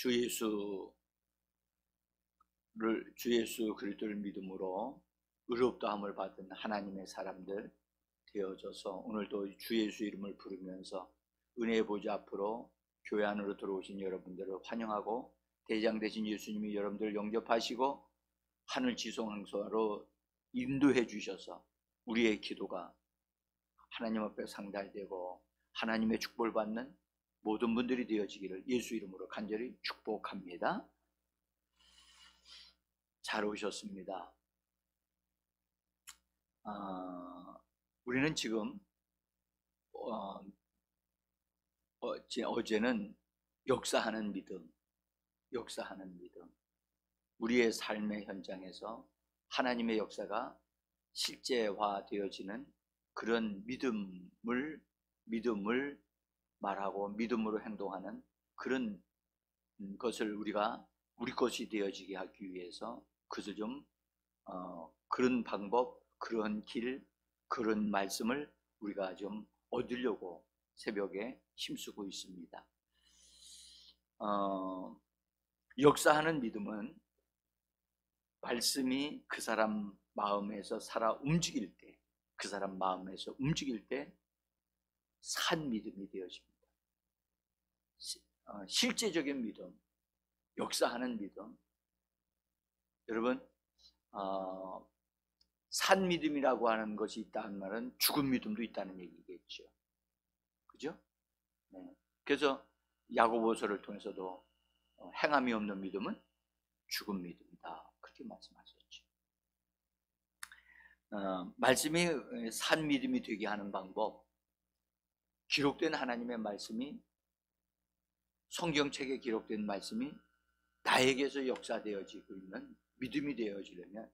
주 예수 그리스도를 믿음으로 의롭다함을 받은 하나님의 사람들 되어져서 오늘도 주 예수 이름을 부르면서 은혜의 보좌 앞으로 교회 안으로 들어오신 여러분들을 환영하고, 대장 되신 예수님이 여러분들을 영접하시고 하늘 지성왕소로 인도해 주셔서 우리의 기도가 하나님 앞에 상달되고 하나님의 축복을 받는 모든 분들이 되어지기를 예수 이름으로 간절히 축복합니다. 잘 오셨습니다. 우리는 지금 어제는 역사하는 믿음, 우리의 삶의 현장에서 하나님의 역사가 실제화되어지는 그런 믿음을 말하고 믿음으로 행동하는 그런 것을 우리가 우리 것이 되어지게 하기 위해서 그것을 좀 그런 방법, 그런 길, 그런 말씀을 우리가 좀 얻으려고 새벽에 힘쓰고 있습니다. 역사하는 믿음은 말씀이 그 사람 마음에서 움직일 때, 그 사람 마음에서 움직일 때 산 믿음이 되어집니다. 실제적인 믿음, 역사하는 믿음. 여러분, 산 믿음이라고 하는 것이 있다는 말은 죽은 믿음도 있다는 얘기겠죠. 그죠? 네. 그래서 야고보서를 통해서도 행함이 없는 믿음은 죽은 믿음이다, 그렇게 말씀하셨죠. 말씀이 산 믿음이 되게 하는 방법, 기록된 하나님의 말씀이, 성경책에 기록된 말씀이 나에게서 역사되어지고 있는 믿음이 되어지려면,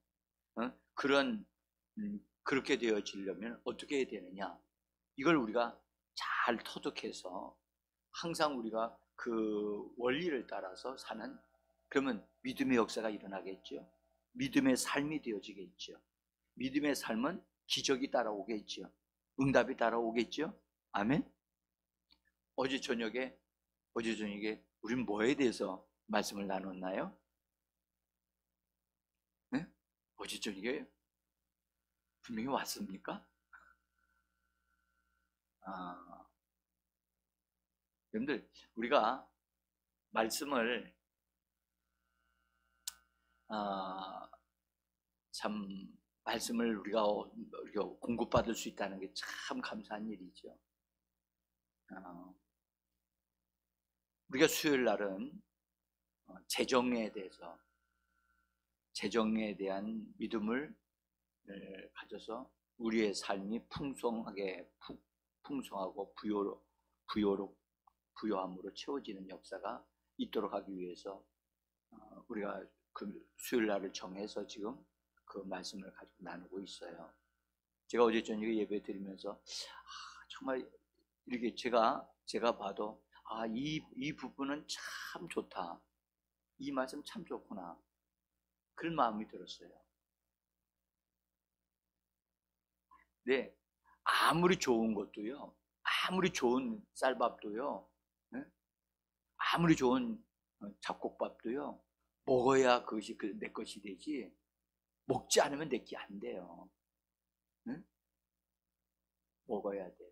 그렇게 되어지려면 어떻게 해야 되느냐, 이걸 우리가 잘 터득해서 항상 우리가 그 원리를 따라서 사는, 그러면 믿음의 역사가 일어나겠죠. 믿음의 삶이 되어지겠죠. 믿음의 삶은 기적이 따라오겠죠. 응답이 따라오겠죠. 아멘. 어제 저녁에 우리는 뭐에 대해서 말씀을 나눴나요? 네? 어제 저녁에 분명히 왔습니까? 여러분들, 우리가 말씀을 말씀을 우리가 공급받을 수 있다는 게 참 감사한 일이죠. 우리가 수요일 날은 재정에 대한 믿음을 가져서 우리의 삶이 풍성하고 부요함으로 채워지는 역사가 있도록 하기 위해서 우리가 그 수요일 날을 정해서 지금 그 말씀을 가지고 나누고 있어요. 제가 어제 저녁에 예배 드리면서 정말 이렇게 제가 봐도 이 부분은 참 좋다, 이 말씀 참 좋구나, 그런 마음이 들었어요. 네, 아무리 좋은 것도요, 아무리 좋은 쌀밥도요, 아무리 좋은 잡곡밥도요, 먹어야 그것이 내 것이 되지, 먹지 않으면 내 게 안 돼요. 먹어야 돼요.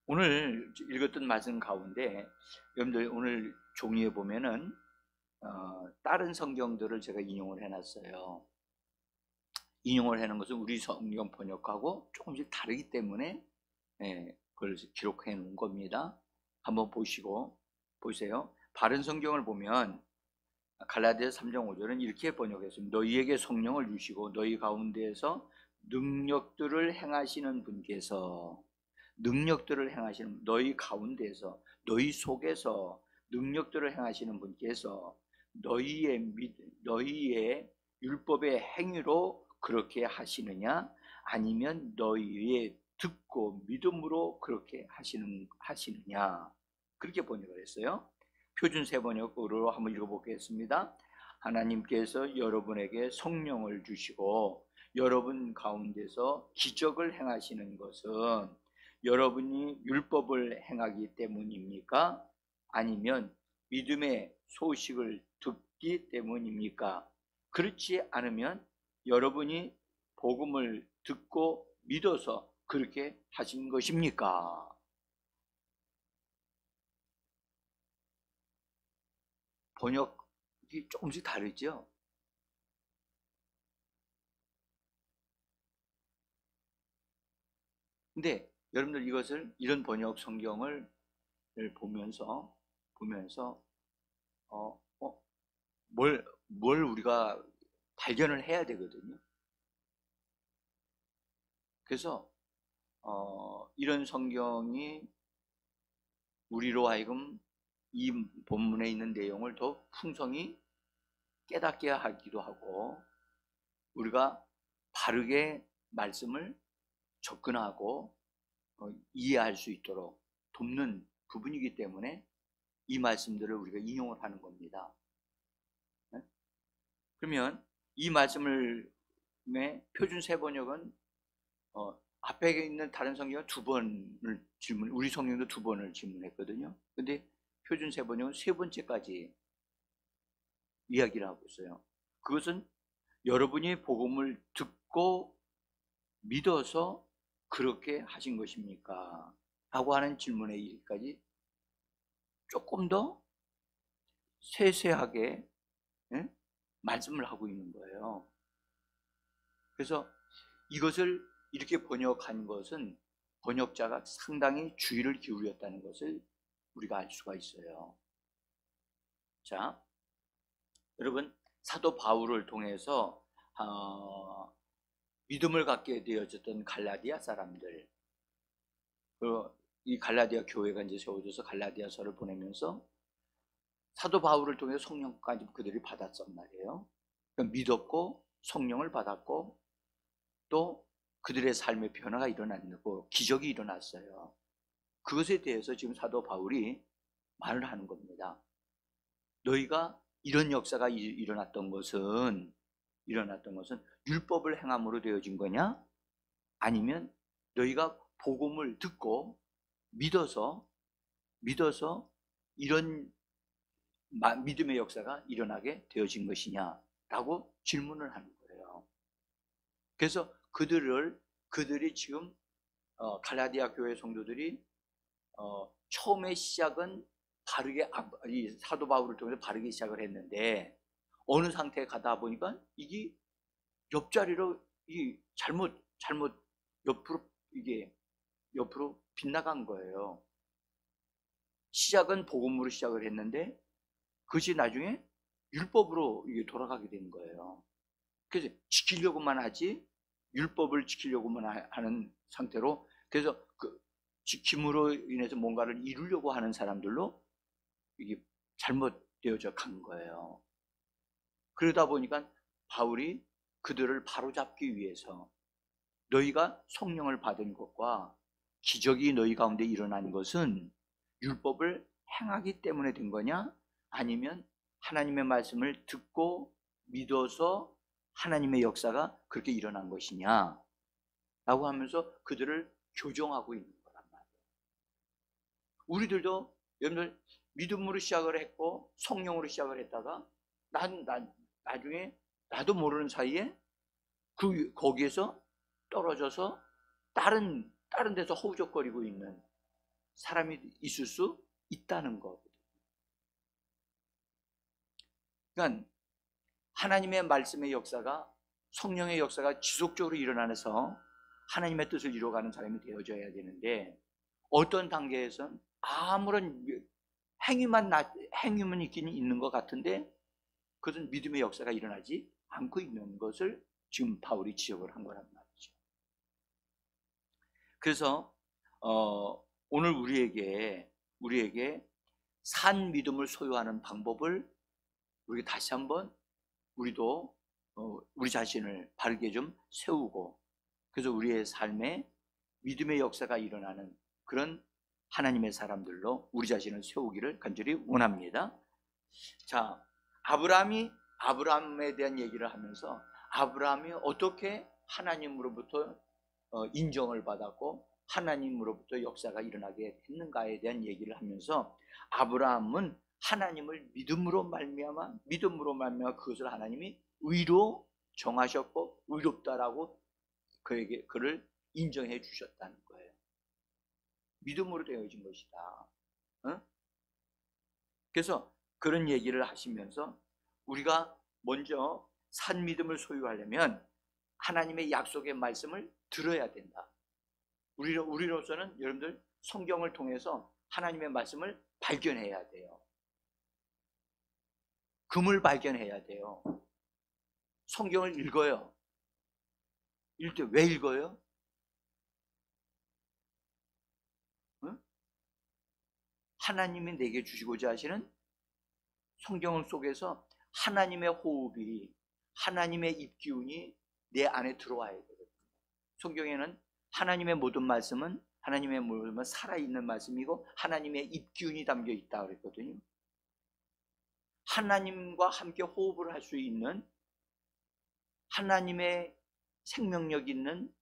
오늘 읽었던 말씀 가운데 여러분들 오늘 종이에 보면은 다른 성경들을 제가 인용을 해놨어요. 인용을 해놓은 것은 우리 성경 번역하고 조금씩 다르기 때문에 그걸 기록해 놓은 겁니다. 한번 보세요. 바른 성경을 보면 갈라디아서 3장 5절은 이렇게 번역했습니다. 너희에게 성령을 주시고 너희 가운데에서 능력들을 행하시는 분께서, 너희 가운데에서, 너희 속에서 능력들을 행하시는 분께서 너희의 율법의 행위로 그렇게 하시느냐, 아니면 너희의 듣고 믿음으로 그렇게 하시느냐, 그렇게 번역을 했어요. 표준 세번역으로 한번 읽어보겠습니다. 하나님께서 여러분에게 성령을 주시고 여러분 가운데서 기적을 행하시는 것은 여러분이 율법을 행하기 때문입니까? 아니면 믿음의 소식을 듣기 때문입니까? 그렇지 않으면 여러분이 복음을 듣고 믿어서 그렇게 하신 것입니까? 번역이 조금씩 다르죠? 근데 여러분들 이런 번역 성경을 보면서 어, 어, 뭘 우리가 발견을 해야 되거든요. 그래서 이런 성경이 우리로 하여금 이 본문에 있는 내용을 더 풍성히 깨닫게 하기도 하고, 우리가 바르게 말씀을 접근하고 이해할 수 있도록 돕는 부분이기 때문에 이 말씀들을 우리가 인용을 하는 겁니다. 네? 그러면 이 말씀을 표준 세번역은 앞에 있는 다른 성경은 우리 성경도 2번을 질문했거든요. 근데 표준 세번역은 3번째까지 이야기를 하고 있어요. 그것은 여러분이 복음을 듣고 믿어서 그렇게 하신 것입니까? 하고 하는 질문에 이르기까지 조금 더 세세하게 말씀을 하고 있는 거예요. 그래서 이것을 이렇게 번역한 것은 번역자가 상당히 주의를 기울였다는 것을 우리가 알 수가 있어요. 자, 여러분, 사도 바울을 통해서 믿음을 갖게 되어졌던 갈라디아 사람들, 이 갈라디아 교회가 이제 세워져서 갈라디아서를 보내면서 사도 바울을 통해 성령까지 그들이 받았단 말이에요. 그러니까 믿었고 성령을 받았고 또 그들의 삶의 변화가 일어났고 기적이 일어났어요. 그것에 대해서 지금 사도 바울이 말을 하는 겁니다. 너희가 이런 역사가 일어났던 것은 율법을 행함으로 되어진 거냐? 아니면 너희가 복음을 듣고 믿어서 이런 믿음의 역사가 일어나게 되어진 것이냐? 라고 질문을 하는 거예요. 그래서 그들이 지금 갈라디아 교회 성도들이 처음에 시작은 바르게 이 사도 바울을 통해서 바르게 시작을 했는데 어느 상태에 가다 보니까 이게 옆자리로 잘못 옆으로 빗나간 거예요. 시작은 복음으로 시작을 했는데 그것이 나중에 율법으로 돌아가게 된 거예요. 그래서 지키려고만 하지 율법을 지키려고만 하는 상태로, 그래서 그 지킴으로 인해서 뭔가를 이루려고 하는 사람들로 이게 잘못되어져 간 거예요. 그러다 보니까 바울이 그들을 바로잡기 위해서 너희가 성령을 받은 것과 기적이 너희 가운데 일어난 것은 율법을 행하기 때문에 된 거냐? 아니면 하나님의 말씀을 듣고 믿어서 하나님의 역사가 그렇게 일어난 것이냐? 라고 하면서 그들을 교정하고 있는 거란 말이에요. 우리들도 여러분들 믿음으로 시작을 했고 성령으로 시작을 했다가 나중에 나도 모르는 사이에 거기에서 떨어져서 다른 데서 허우적거리고 있는 사람이 있을 수 있다는 거거든요. 그러니까 하나님의 말씀의 역사가, 성령의 역사가 지속적으로 일어나서 하나님의 뜻을 이루어가는 사람이 되어져야 되는데 어떤 단계에선 아무런 행위만 있긴 있는 것 같은데 그것은 믿음의 역사가 일어나지 않고 있는 것을 지금 바울이 지적을 한 거란 말이죠. 그래서 오늘 우리에게 산 믿음을 소유하는 방법을 우리가 다시 한번 우리도 우리 자신을 바르게 좀 세우고, 그래서 우리의 삶에 믿음의 역사가 일어나는 그런 하나님의 사람들로 우리 자신을 세우기를 간절히 원합니다. 자, 아브라함에 대한 얘기를 하면서 아브라함이 어떻게 하나님으로부터 인정을 받았고 하나님으로부터 역사가 일어나게 했는가에 대한 얘기를 하면서 아브라함은 하나님을 믿음으로 말미암아 그것을 하나님이 의로 정하셨고 의롭다라고 그를 인정해 주셨다는 거예요. 믿음으로 되어진 것이다. 어? 그래서 그런 얘기를 하시면서 우리가 먼저 산 믿음을 소유하려면 하나님의 약속의 말씀을 들어야 된다. 우리로서는 여러분들 성경을 통해서 하나님의 말씀을 발견해야 돼요. 금을 발견해야 돼요. 성경을 읽어요. 읽을 때 왜 읽어요? 응? 하나님이 내게 주시고자 하시는 성경 속에서 하나님의 호흡이, 하나님의 입기운이 내 안에 들어와야 되거든요. 성경에는 하나님의 모든 말씀은 살아있는 말씀이고 하나님의 입기운이 담겨 있다 그랬거든요. 하나님과 함께 호흡을 할 수 있는 하나님의 생명력 있는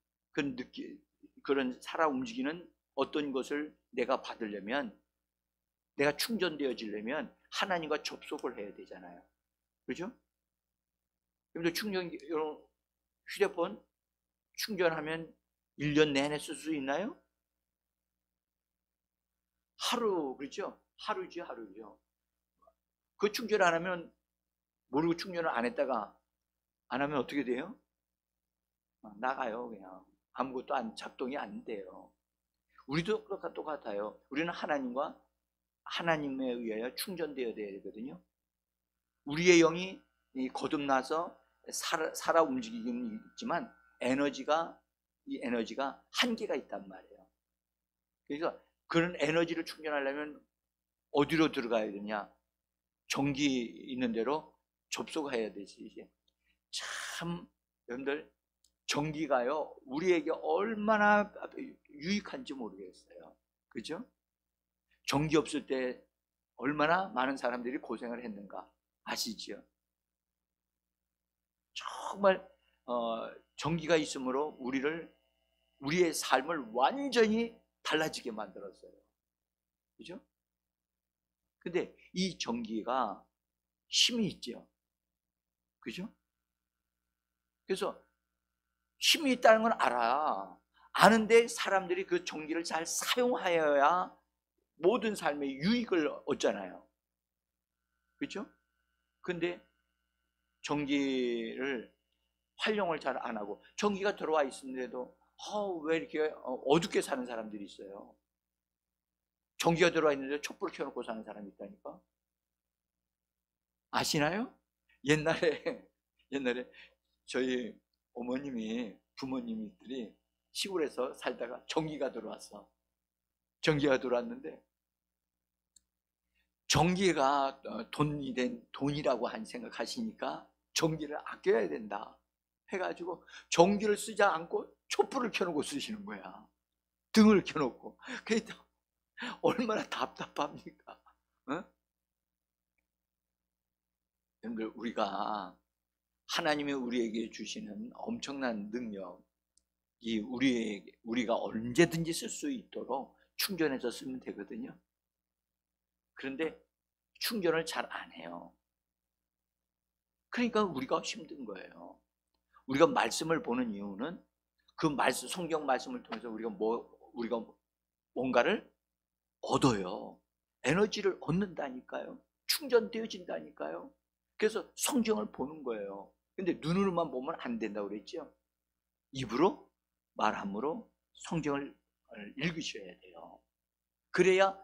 그런 살아 움직이는 어떤 것을 내가 받으려면, 내가 충전되어지려면 하나님과 접속을 해야 되잖아요. 그렇죠? 여러분들 휴대폰 충전하면 1년 내내 쓸 수 있나요? 하루, 그렇죠? 하루죠. 그 충전 안 하면, 모르고 충전을 안 했다가 안 하면 어떻게 돼요? 나가요. 그냥 아무것도 작동이 안 돼요. 우리도 똑같아요. 우리는 하나님에 의하여 충전되어야 되거든요. 우리의 영이 거듭나서 살아 움직이긴 있지만 이 에너지가 한계가 있단 말이에요. 그래서 그런 에너지를 충전하려면 어디로 들어가야 되냐? 전기 있는 대로 접속해야 되지. 이제 참 여러분들, 전기가요 우리에게 얼마나 유익한지 모르겠어요. 그죠? 전기 없을 때 얼마나 많은 사람들이 고생을 했는가 아시죠? 정말 전기가 있으므로 우리의 삶을 완전히 달라지게 만들었어요. 그죠? 근데 이 전기가 힘이 있죠. 그죠? 그래서 힘이 있다는 건 알아야, 아는데 사람들이 그 전기를 잘 사용하여야 모든 삶의 유익을 얻잖아요. 그렇죠? 근데 전기를 활용을 잘 안 하고 전기가 들어와 있는데도 왜 이렇게 어둡게 사는 사람들이 있어요. 전기가 들어와 있는데 촛불을 켜놓고 사는 사람이 있다니까. 아시나요? 옛날에 저희 부모님들이 시골에서 살다가 전기가 들어왔는데 전기가 돈이라고 생각하시니까 전기를 아껴야 된다 해가지고 전기를 쓰지 않고 촛불을 켜놓고 쓰시는 거야. 등을 켜놓고. 그러니까 얼마나 답답합니까? 어? 여러분들, 우리가 하나님이 우리에게 주시는 엄청난 능력이 우리가 언제든지 쓸 수 있도록 충전해서 쓰면 되거든요. 그런데 충전을 잘 안 해요. 그러니까 우리가 힘든 거예요. 우리가 말씀을 보는 이유는 성경 말씀을 통해서 우리가 뭔가를 얻어요. 에너지를 얻는다니까요. 충전되어진다니까요. 그래서 성경을 보는 거예요. 근데 눈으로만 보면 안 된다고 그랬죠. 입으로 말함으로 성경을 읽으셔야 돼요. 그래야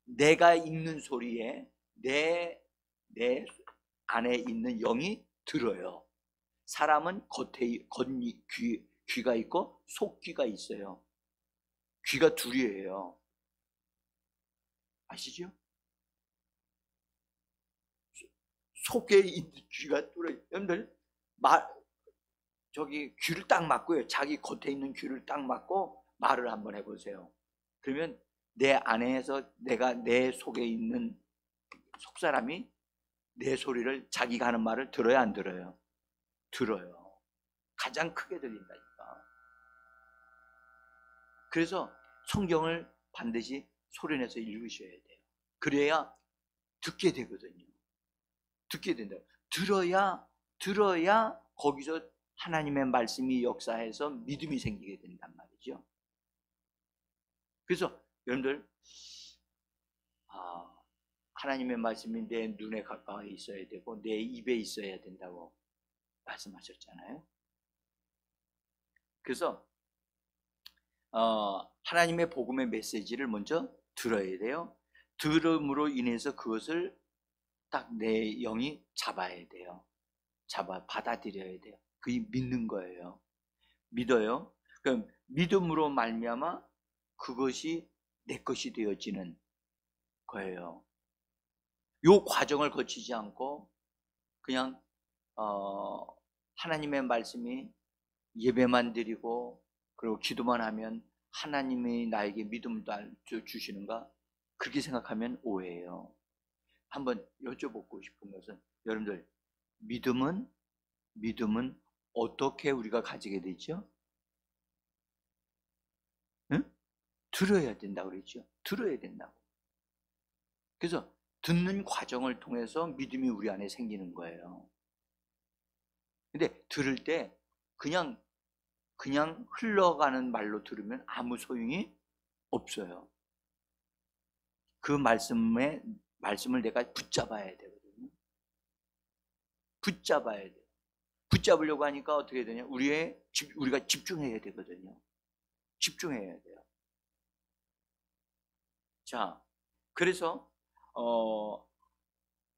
내가 읽는 소리에 내 안에 있는 영이 들어요. 사람은 귀가 있고 속귀가 있어요. 귀가 둘이에요. 아시죠? 속에 있는 귀가 뚫어요. 여러분들, 귀를 딱 막고요. 자기 겉에 있는 귀를 딱 막고 말을 한번 해보세요. 그러면 내 안에서 내 속에 있는 속사람이 내 소리를, 자기가 하는 말을 들어야 안 들어요? 들어요. 가장 크게 들린다니까. 그래서 성경을 반드시 소리내서 읽으셔야 돼요. 그래야 듣게 되거든요. 듣게 된다. 들어야 거기서 하나님의 말씀이 역사해서 믿음이 생기게 된단 말이죠. 그래서 여러분들 하나님의 말씀이 내 눈에 가까이 있어야 되고 내 입에 있어야 된다고 말씀하셨잖아요. 그래서 하나님의 복음의 메시지를 먼저 들어야 돼요. 들음으로 인해서 그것을 딱 내 영이 잡아야 돼요. 받아들여야 돼요. 그게 믿는 거예요. 믿어요. 그럼 믿음으로 말미암아 그것이 내 것이 되어지는 거예요. 요 과정을 거치지 않고 그냥 하나님의 말씀이 예배만 드리고 그리고 기도만 하면 하나님이 나에게 믿음을 주시는가? 그렇게 생각하면 오해예요. 한번 여쭤보고 싶은 것은 여러분들 믿음은 어떻게 우리가 가지게 되죠? 응? 들어야 된다고 그랬죠. 들어야 된다고. 그래서 듣는 과정을 통해서 믿음이 우리 안에 생기는 거예요. 근데 들을 때 그냥 흘러가는 말로 들으면 아무 소용이 없어요. 그 말씀을 내가 붙잡아야 되거든요. 붙잡아야 돼요. 붙잡으려고 하니까 어떻게 되냐? 우리가 집중해야 되거든요. 집중해야 돼요. 자, 그래서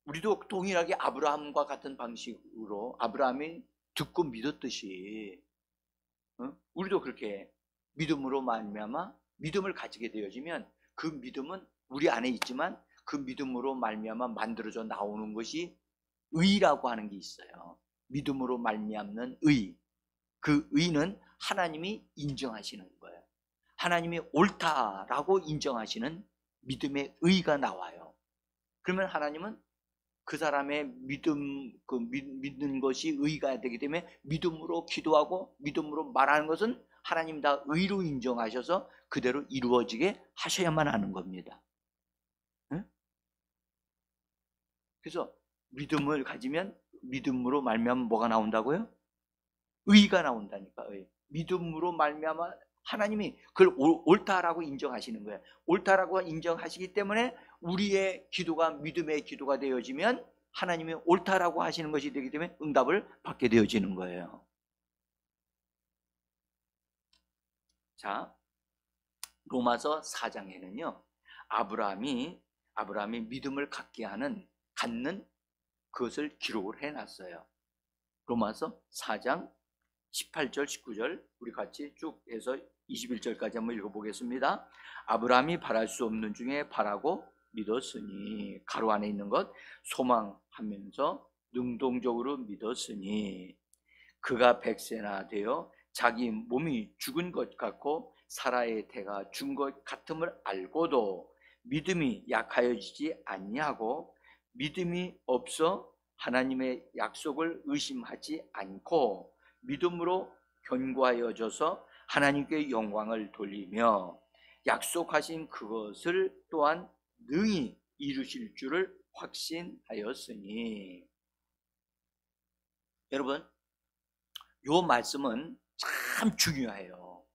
우리도 동일하게 아브라함과 같은 방식으로 아브라함이 듣고 믿었듯이 우리도 그렇게 믿음으로 말미암아 믿음을 가지게 되어지면 그 믿음은 우리 안에 있지만 그 믿음으로 말미암아 만들어져 나오는 것이 의라고 하는 게 있어요. 믿음으로 말미암는 의. 그 의는 하나님이 인정하시는 거예요. 하나님이 옳다라고 인정하시는 믿음의 의가 나와요. 그러면 하나님은 그 사람의 믿는 것이 의가 되기 때문에 믿음으로 기도하고 믿음으로 말하는 것은 하나님 다 의로 인정하셔서 그대로 이루어지게 하셔야만 하는 겁니다. 응? 그래서 믿음을 가지면 믿음으로 말미암아 뭐가 나온다고요? 의가 나온다니까. 의. 믿음으로 말미암아 하나님이 그걸 옳다라고 인정하시는 거예요. 옳다라고 인정하시기 때문에 우리의 기도가 믿음의 기도가 되어지면 하나님이 옳다라고 하시는 것이 되기 때문에 응답을 받게 되어지는 거예요. 자, 로마서 4장에는요 아브라함이 믿음을 갖는 그것을 기록을 해놨어요. 로마서 4장 18절 19절 우리 같이 쭉 해서 21절까지 한번 읽어보겠습니다. 아브라함이 바랄 수 없는 중에 바라고 믿었으니 가로 안에 있는 것 소망하면서 능동적으로 믿었으니 그가 100세나 되어 자기 몸이 죽은 것 같고 사라의 태가 준 것 같음을 알고도 믿음이 약하여지지 아니하고 믿음이 없어 하나님의 약속을 의심하지 않고 믿음으로 견고하여져서 하나님께 영광을 돌리며 약속하신 그것을 또한 능히 이루실 줄을 확신하였으니. 여러분, 이 말씀은 참 중요해요.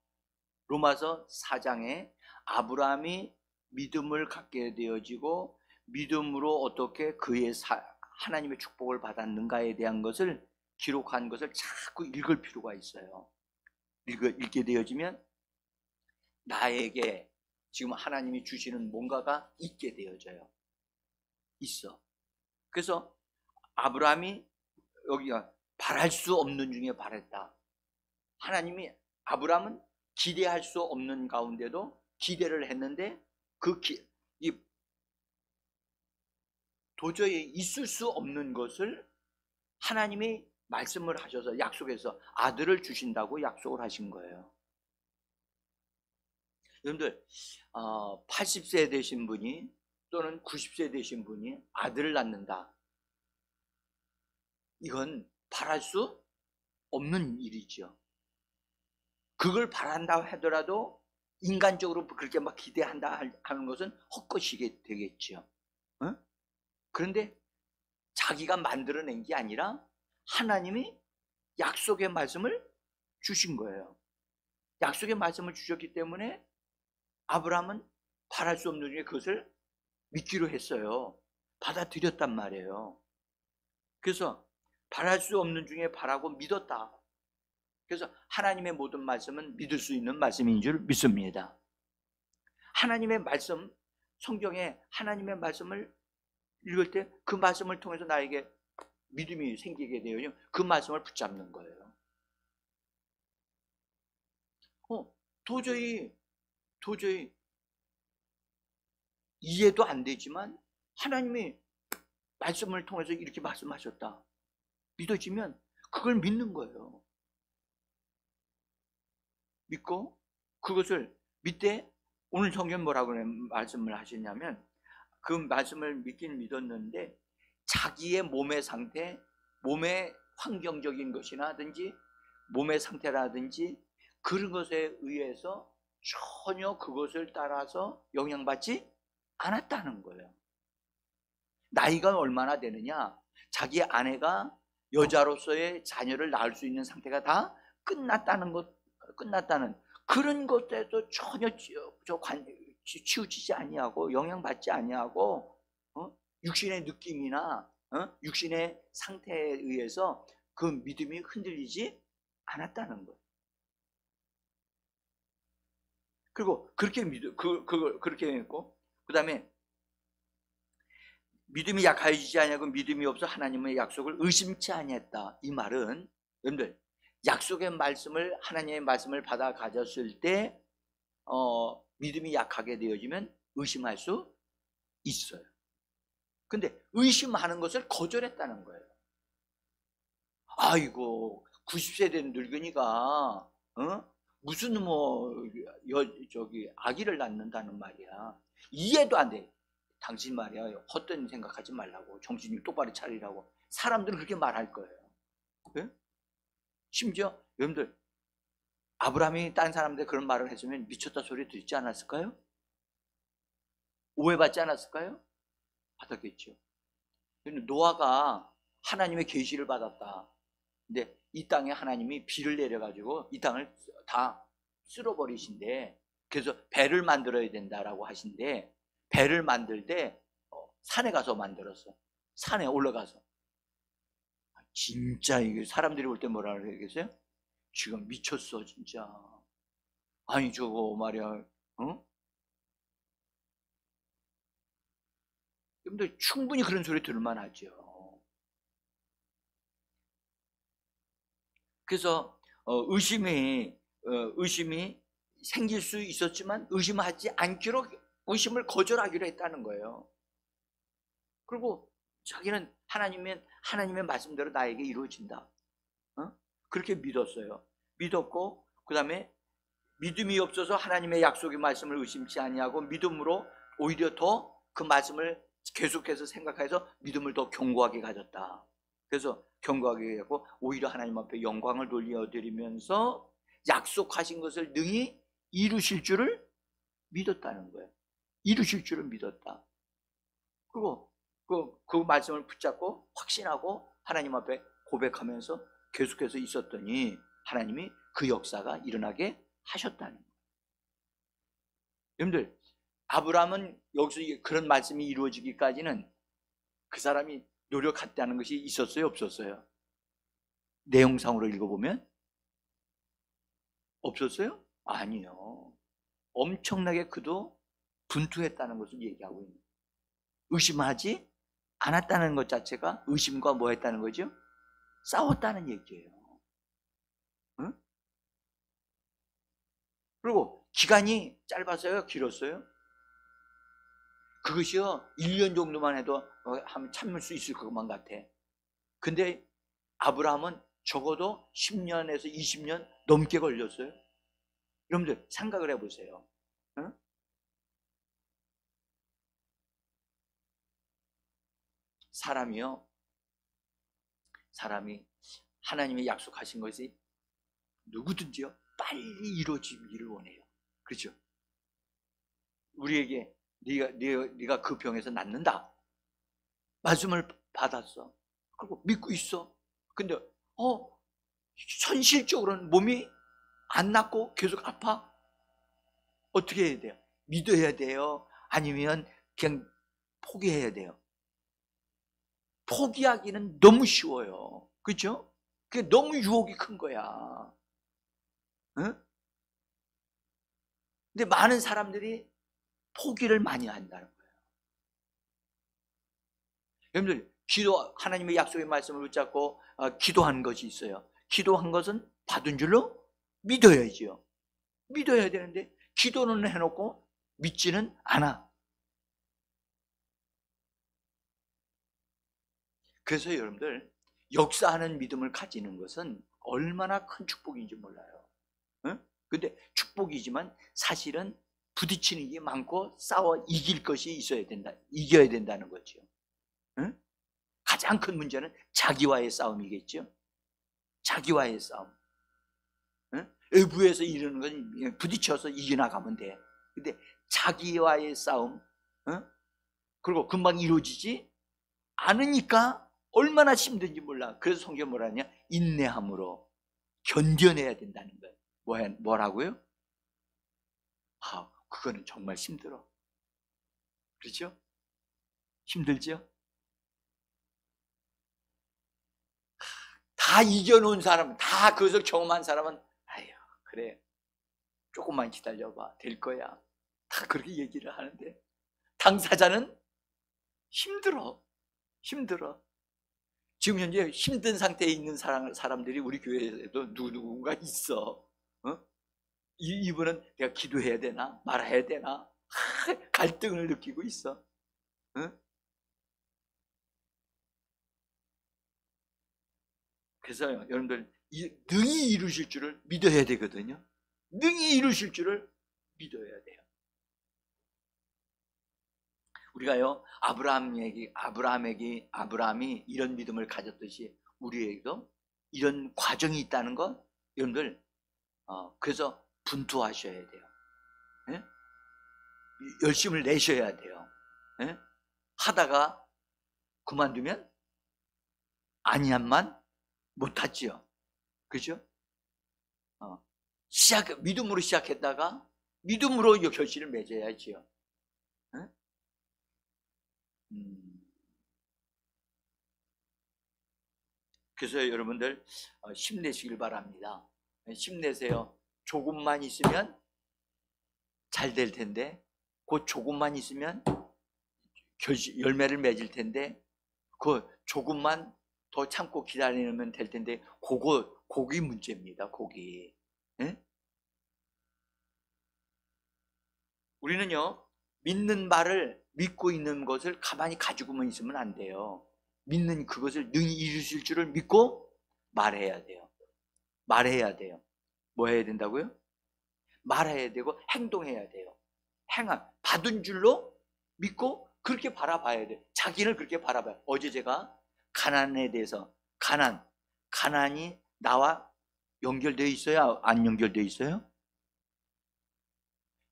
로마서 4장에 아브라함이 믿음을 갖게 되어지고 믿음으로 어떻게 하나님의 축복을 받았는가에 대한 것을 기록한 것을 자꾸 읽을 필요가 있어요. 읽게 되어지면 나에게 지금 하나님이 주시는 뭔가가 있게 되어져요. 있어. 그래서 아브라함이 여기가 바랄 수 없는 중에 바랬다. 하나님이 아브라함은 기대할 수 없는 가운데도 기대를 했는데 도저히 있을 수 없는 것을 하나님이 말씀을 하셔서 약속해서 아들을 주신다고 약속을 하신 거예요. 여러분들 80세 되신 분이 또는 90세 되신 분이 아들을 낳는다. 이건 바랄 수 없는 일이죠. 그걸 바란다 하더라도 인간적으로 그렇게 막 기대한다 하는 것은 헛것이게 되겠죠. 어? 그런데 자기가 만들어낸 게 아니라 하나님이 약속의 말씀을 주신 거예요. 약속의 말씀을 주셨기 때문에 아브라함은 바랄 수 없는 중에 그것을 믿기로 했어요. 받아들였단 말이에요. 그래서 바랄 수 없는 중에 바라고 믿었다. 그래서 하나님의 모든 말씀은 믿을 수 있는 말씀인 줄 믿습니다. 하나님의 말씀, 성경에 하나님의 말씀을 읽을 때 그 말씀을 통해서 나에게 믿음이 생기게 되어요. 그 말씀을 붙잡는 거예요. 도저히 이해도 안 되지만 하나님이 말씀을 통해서 이렇게 말씀하셨다. 믿어지면 그걸 믿는 거예요. 믿고 그것을 밑에 오늘 성경 뭐라고 말씀을 하시냐면 그 말씀을 믿긴 믿었는데 자기의 몸의 상태, 몸의 환경적인 것이라든지 몸의 상태라든지 그런 것에 의해서 전혀 그것을 따라서 영향받지 않았다는 거예요. 나이가 얼마나 되느냐, 자기 아내가 여자로서의 자녀를 낳을 수 있는 상태가 다 끝났다는 그런 것에도 전혀 치우치지 아니하고 영향받지 아니하고 육신의 느낌이나 육신의 상태에 의해서 그 믿음이 흔들리지 않았다는 거예요. 그리고 그렇게 그렇게 했고, 그 다음에 믿음이 약하여지지 아니하고 믿음이 없어 하나님의 약속을 의심치 아니했다. 이 말은 여러분들 약속의 말씀을 하나님의 말씀을 받아 가졌을 때 믿음이 약하게 되어지면 의심할 수 있어요. 근데 의심하는 것을 거절했다는 거예요. 아이고 90세 된 늙은이가 무슨 아기를 낳는다는 말이야. 이해도 안 돼. 당신 말이야 헛된 생각하지 말라고, 정신 똑바로 차리라고. 사람들은 그렇게 말할 거예요. 네? 심지어 여러분들 아브라함이 딴 사람들 그런 말을 했으면 미쳤다 소리 듣지 않았을까요? 오해받지 않았을까요? 받았겠죠. 근데 노아가 하나님의 계시를 받았다. 근데 이 땅에 하나님이 비를 내려가지고 이 땅을 다 쓸어버리신대. 그래서 배를 만들어야 된다라고 하신대. 배를 만들 때 산에 가서 만들었어. 산에 올라가서. 진짜 이게 사람들이 볼 때 뭐라 그러겠어요? 지금 미쳤어 진짜. 아니 저거 말이야. 여러분들 충분히 그런 소리 들을만 하죠. 그래서 의심이 생길 수 있었지만 의심하지 않기로, 의심을 거절하기로 했다는 거예요. 그리고 자기는 하나님의 말씀대로 나에게 이루어진다. 그렇게 믿었어요. 믿었고 그 다음에 믿음이 없어서 하나님의 약속의 말씀을 의심치 아니하고 믿음으로 오히려 더 그 말씀을 계속해서 생각해서 믿음을 더 견고하게 가졌다. 그래서 견고하게 하고 오히려 하나님 앞에 영광을 돌려드리면서 약속하신 것을 능히 이루실 줄을 믿었다는 거예요. 이루실 줄을 믿었다. 그리고 그 말씀을 붙잡고 확신하고 하나님 앞에 고백하면서 계속해서 있었더니 하나님이 그 역사가 일어나게 하셨다는 거예요. 여러분들 아브라함은 여기서 그런 말씀이 이루어지기까지는 그 사람이 노력했다는 것이 있었어요, 없었어요? 내용상으로 읽어보면 없었어요? 아니요. 엄청나게 그도 분투했다는 것을 얘기하고 있는 거예요. 의심하지 않았다는 것 자체가 의심과 뭐 했다는 거죠? 싸웠다는 얘기예요. 응? 그리고 기간이 짧았어요? 길었어요? 그것이요 1년 정도만 해도 참을 수 있을 것만 같아. 근데 아브라함은 적어도 10년에서 20년 넘게 걸렸어요. 여러분들 생각을 해보세요. 응? 사람이 하나님이 약속하신 것이 누구든지요 빨리 이루어지기를 원해요. 그렇죠? 우리에게 네가 그 병에서 낫는다 말씀을 받았어. 그리고 믿고 있어. 근데 현실적으로는 몸이 안 낫고 계속 아파. 어떻게 해야 돼요? 믿어야 돼요? 아니면 그냥 포기해야 돼요? 포기하기는 너무 쉬워요. 그렇죠? 그게 너무 유혹이 큰 거야. 응? 근데 많은 사람들이 포기를 많이 한다는 거예요. 여러분들, 하나님의 약속의 말씀을 붙잡고 기도한 것이 있어요. 기도한 것은 받은 줄로 믿어야지요. 믿어야 되는데 기도는 해놓고 믿지는 않아. 그래서 여러분들, 역사하는 믿음을 가지는 것은 얼마나 큰 축복인지 몰라요. 응? 근데 축복이지만 사실은 부딪히는 게 많고 싸워 이길 것이 있어야 된다. 이겨야 된다는 거죠. 응? 가장 큰 문제는 자기와의 싸움이겠죠. 자기와의 싸움. 응? 외부에서 이루는 건 부딪혀서 이겨나가면 돼. 근데 자기와의 싸움, 응? 그리고 금방 이루어지지 않으니까 얼마나 힘든지 몰라. 그래서 성경 뭐라 하냐? 인내함으로 견뎌내야 된다는 거예요. 뭐라고요? 그거는 정말 힘들어. 그렇죠? 힘들죠? 다 이겨놓은 사람, 다 그것을 경험한 사람은 아유, 그래, 조금만 기다려봐, 될 거야. 다 그렇게 얘기를 하는데 당사자는 힘들어. 지금 현재 힘든 상태에 있는 사람들이 우리 교회에도 누군가 있어. 이분은 내가 기도해야 되나 말아야 되나 갈등을 느끼고 있어. 그래서 여러분들, 능히 이루실 줄을 믿어야 되거든요. 능히 이루실 줄을 믿어야 돼요. 우리가요, 아브라함이 이런 믿음을 가졌듯이 우리에게도 이런 과정이 있다는 것, 여러분들, 그래서 분투하셔야 돼요. 예? 열심을 내셔야 돼요. 예? 하다가 그만두면 아니함만 못하지요. 그죠? 믿음으로 시작했다가 믿음으로 결실을 맺어야지요. 예? 그래서 여러분들 힘내시길 바랍니다. 힘내세요. 조금만 있으면 잘 될 텐데, 그 조금만 있으면 열매를 맺을 텐데, 그 조금만 더 참고 기다리면 될 텐데, 그게 문제입니다. 그게. 예? 우리는요, 믿는 바를 믿고 있는 것을 가만히 가지고만 있으면 안 돼요. 믿는 그것을 능히 이루실 줄을 믿고 말해야 돼요. 뭐 해야 된다고요? 말해야 되고 행동해야 돼요. 받은 줄로 믿고 그렇게 바라봐야 돼요. 자기를 그렇게 바라봐요. 어제 제가 가난에 대해서, 가난이 나와 연결되어 있어요? 안 연결되어 있어요?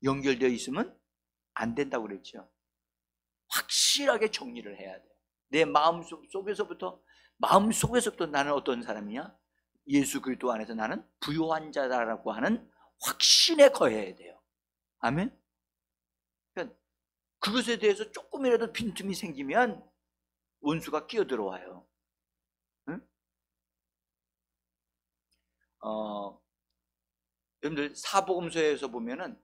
연결되어 있으면 안 된다고 그랬죠. 확실하게 정리를 해야 돼요. 내 마음속에서부터 나는 어떤 사람이냐? 예수 그리스도 안에서 나는 부요한 자라고 하는 확신에 거해야 돼요. 아멘? 그러니까 그것에 대해서 조금이라도 빈틈이 생기면 원수가 끼어들어와요. 응? 여러분들, 사복음서에 보면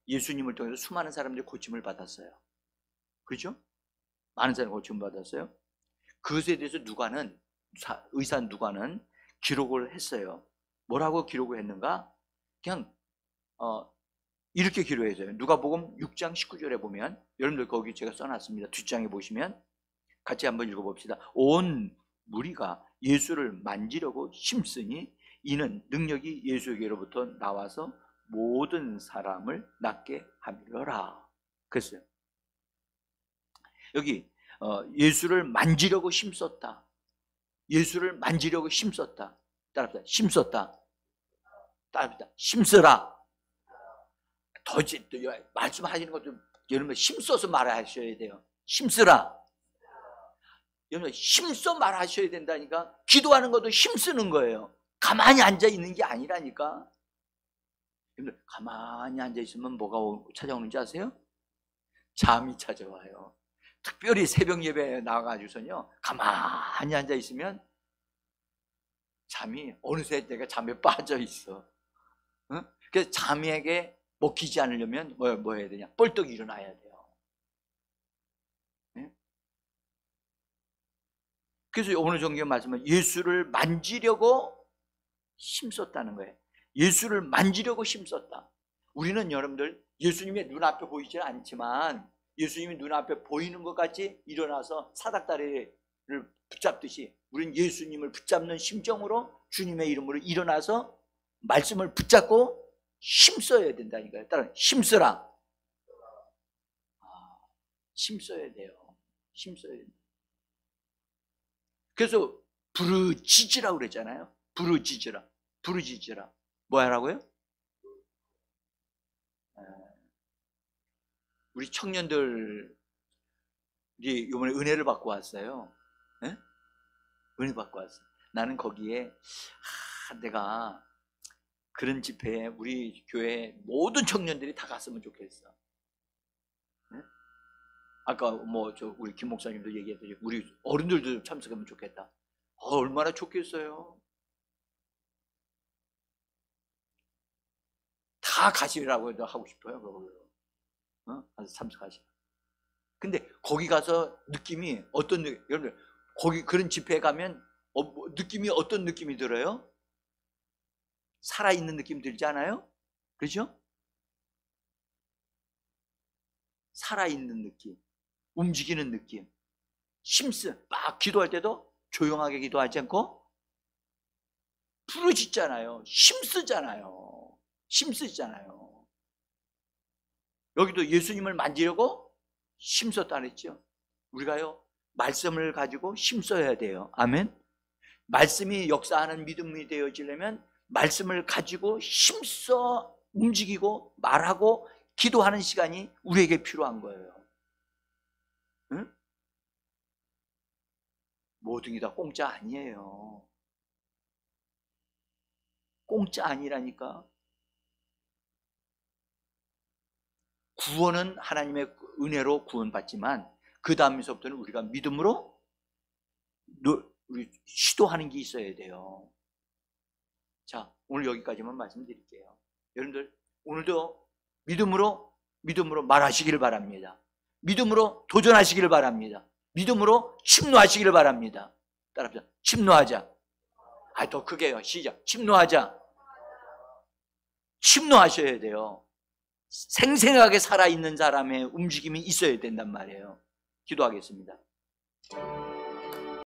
예수님을 통해서 수많은 사람들이 고침을 받았어요. 그렇죠? 많은 사람이 고침을 받았어요. 그것에 대해서 의사 누가는 기록을 했어요. 뭐라고 기록을 했는가? 그냥 이렇게 기록했어요. 누가복음 6장 19절에 보면, 여러분들 거기 제가 써놨습니다. 뒷장에 보시면 같이 한번 읽어봅시다. 온 무리가 예수를 만지려고 힘쓰니 이는 능력이 예수에게로부터 나와서 모든 사람을 낫게 함이러라. 그랬어요. 여기 예수를 만지려고 힘썼다. 따라합시다. 힘썼다. 따라합시다. 힘쓰라. 말씀하시는 것도 여러분 힘써서 말하셔야 돼요. 힘쓰라. 여러분 힘써 말하셔야 된다니까. 기도하는 것도 힘쓰는 거예요. 가만히 앉아 있는 게 아니라니까. 여러분 가만히 앉아 있으면 뭐가 찾아오는지 아세요? 잠이 찾아와요. 특별히 새벽 예배에 나와가지고서요 가만히 앉아 있으면 잠이 어느새 내가 잠에 빠져 있어. 응? 그래서 잠에게 먹히지 않으려면 뭐 해야 되냐? 벌떡 일어나야 돼요. 응? 그래서 오늘 성경 말씀은 예수를 만지려고 힘썼다는 거예요. 예수를 만지려고 힘썼다. 우리는 여러분들 예수님의 눈앞에 보이지 않지만 예수님이 눈앞에 보이는 것 같이 일어나서 사닥다리를 붙잡듯이 우리는 예수님을 붙잡는 심정으로 주님의 이름으로 일어나서 말씀을 붙잡고 힘써야 된다니까요. 따라 힘쓰라. 힘써야 돼요. 힘써야 돼요. 그래서 부르짖으라고 그랬잖아요. 부르짖으라. 부르짖으라. 뭐 하라고요? 우리 청년들이 이번에 은혜를 받고 왔어요. 네? 은혜 받고 왔어요. 나는 거기에 내가 그런 집회에 우리 교회 모든 청년들이 다 갔으면 좋겠어. 네? 아까 우리 김 목사님도 얘기했듯이 우리 어른들도 참석하면 좋겠다. 얼마나 좋겠어요. 다 가시라고 해도 하고 싶어요. 가서 참석하시라. 근데 거기 가서 느낌이 어떤 느낌? 여러분 거기 그런 집회에 가면 느낌이 어떤 느낌이 들어요? 살아있는 느낌 들지 않아요? 그렇죠? 살아있는 느낌, 움직이는 느낌, 막 기도할 때도 조용하게 기도하지 않고 부르짖잖아요. 힘쓰잖아요. 여기도 예수님을 만지려고 힘썼다 그랬죠. 우리가요 말씀을 가지고 힘써야 돼요. 아멘. 말씀이 역사하는 믿음이 되어지려면 말씀을 가지고 힘써 움직이고 말하고 기도하는 시간이 우리에게 필요한 거예요. 응? 모든 게 다 공짜 아니에요. 공짜 아니라니까. 구원은 하나님의 은혜로 구원받지만 그 다음에서부터는 우리가 믿음으로 우리 시도하는 게 있어야 돼요. 자, 오늘 여기까지만 말씀드릴게요. 여러분들 오늘도 믿음으로 말하시기를 바랍니다. 믿음으로 도전하시기를 바랍니다. 믿음으로 침노하시기를 바랍니다. 따라합시다. 침노하자. 더 크게요. 시작. 침노하자. 침노하셔야 돼요. 생생하게 살아있는 사람의 움직임이 있어야 된단 말이에요. 기도하겠습니다.